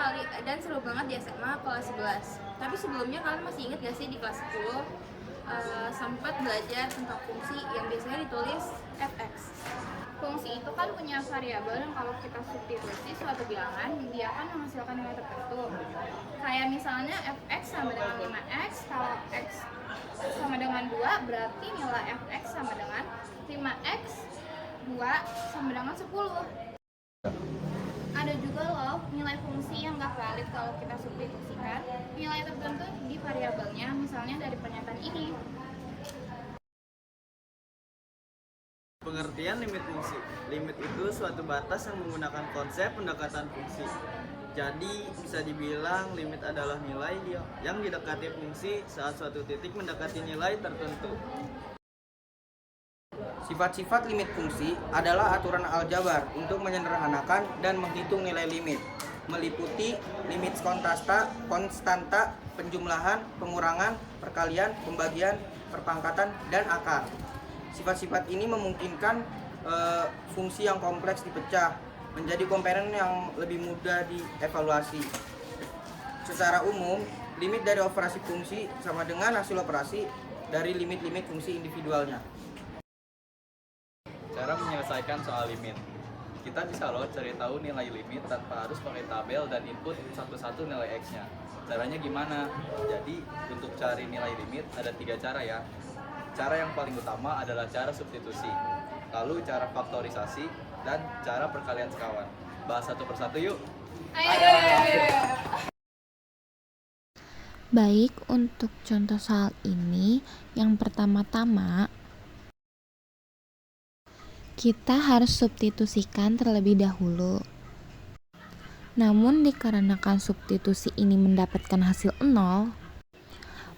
sekali dan seru banget di SMA kelas 11. Tapi sebelumnya kalian masih ingat gak sih di kelas 10 sempat belajar tentang fungsi yang biasanya ditulis fx. Fungsi itu kan punya variabel yang kalau kita substitusi suatu bilangan, dia akan menghasilkan nilai tertentu. Kayak misalnya fx sama dengan 5x, kalau x sama dengan 2, berarti nilai fx sama dengan 5x 2 sama dengan 10. Ada juga loh nilai fungsi yang gak valid kalau kita substitusikan nilai tertentu di variabelnya, misalnya dari pernyataan ini. Pengertian limit fungsi. Limit itu suatu batas yang menggunakan konsep pendekatan fungsi. Jadi bisa dibilang limit adalah nilai yang didekati fungsi saat suatu titik mendekati nilai tertentu. Sifat-sifat limit fungsi adalah aturan aljabar untuk menyederhanakan dan menghitung nilai limit, meliputi limit konstanta, penjumlahan, pengurangan, perkalian, pembagian, perpangkatan, dan akar. Sifat-sifat ini memungkinkan fungsi yang kompleks dipecah menjadi komponen yang lebih mudah dievaluasi. Secara umum, limit dari operasi fungsi sama dengan hasil operasi dari limit-limit fungsi individualnya. Cara menyelesaikan soal limit. Kita bisa loh cari tahu nilai limit tanpa harus pakai tabel dan input satu-satu nilai x-nya. Caranya gimana? Jadi untuk cari nilai limit ada 3 cara ya. Cara yang paling utama adalah cara substitusi, lalu cara faktorisasi, dan cara perkalian sekawan. Bahas satu persatu yuk. Ayo. Baik, untuk contoh soal ini, yang pertama-tama kita harus substitusikan terlebih dahulu. Namun dikarenakan substitusi ini mendapatkan hasil 0,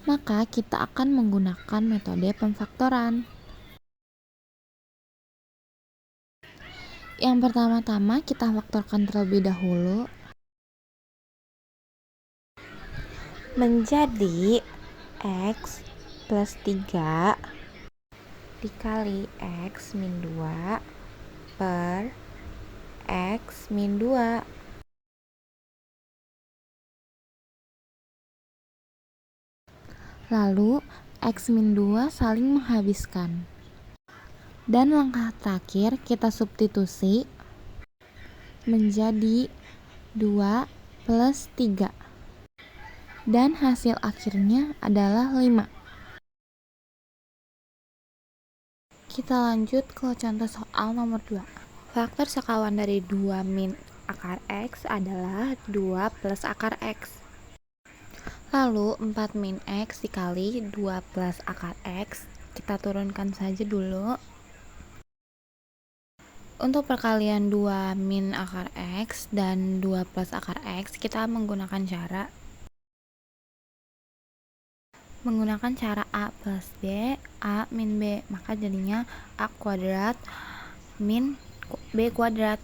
maka kita akan menggunakan metode pemfaktoran. Yang pertama-tama kita faktorkan terlebih dahulu menjadi x plus 3 dikali x min 2 per x min 2. Lalu x min 2 saling menghabiskan. Dan langkah terakhir kita substitusi menjadi 2 plus 3. Dan hasil akhirnya adalah 5. Kita lanjut ke contoh soal nomor 2. Faktor sekawan dari 2 min akar x adalah 2 plus akar x. Lalu 4 min x dikali 2 plus akar x, kita turunkan saja dulu. Untuk perkalian 2 min akar x dan 2 plus akar x, kita menggunakan cara a plus b, a min b, maka jadinya a kuadrat min b kuadrat.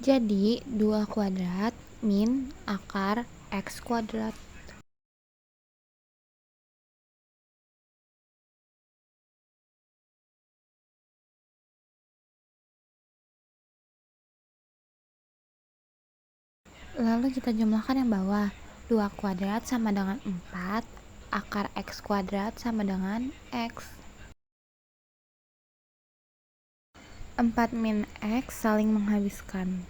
Jadi 2 kuadrat min akar x kuadrat. Lalu kita jumlahkan yang bawah. 2 kuadrat sama dengan 4, akar x kuadrat sama dengan x. 4 min x saling menghabiskan.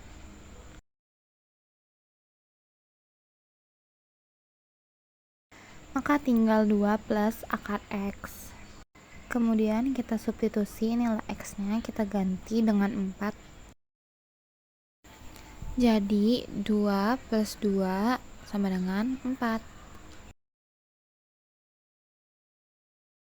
Maka tinggal 2 plus akar x. Kemudian kita substitusi nilai x-nya, kita ganti dengan 4. Jadi 2 plus 2 sama dengan 4.